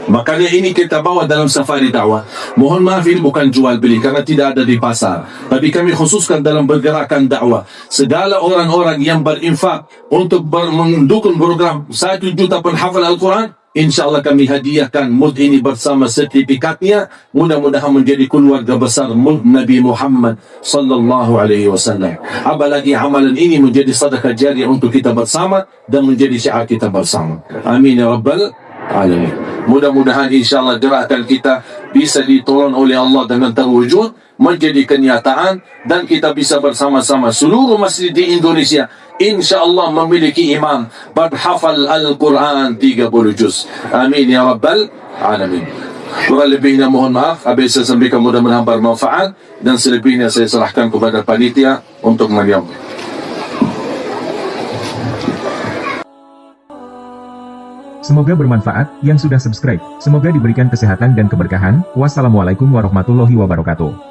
Makanya ini kita bawa dalam safari dakwah. Mohon maaf, ini bukan jual beli karena tidak ada di pasar, tapi kami khususkan dalam bergerakan dakwah. Segala orang-orang yang berinfak untuk mendukung program 1 juta penghafal Al-Quran, InsyaAllah kami hadiahkan mud ini bersama sertifikatnya. Mudah-mudahan menjadi keluarga besar mud Nabi Muhammad sallallahu alaihi wasallam. Apalagi amalan ini menjadi sedekah jariah untuk kita bersama dan menjadi syiar kita bersama. Amin ya rabbal alamin. Mudah-mudahan insyaAllah gerakan kita bisa ditolong oleh Allah dengan terwujud menjadi kenyataan, dan kita bisa bersama-sama seluruh masjid di Indonesia InsyaAllah memiliki imam berhafal Al-Quran 30 juz. Amin ya rabbal alamin. Kurang lebihnya mohon maaf. Habis saya sampaikan, mudah-mudahan bermanfaat, dan selebihnya saya serahkan kepada panitia untuk menjawab. Semoga bermanfaat yang sudah subscribe. Semoga diberikan kesehatan dan keberkahan. Wassalamualaikum warahmatullahi wabarakatuh.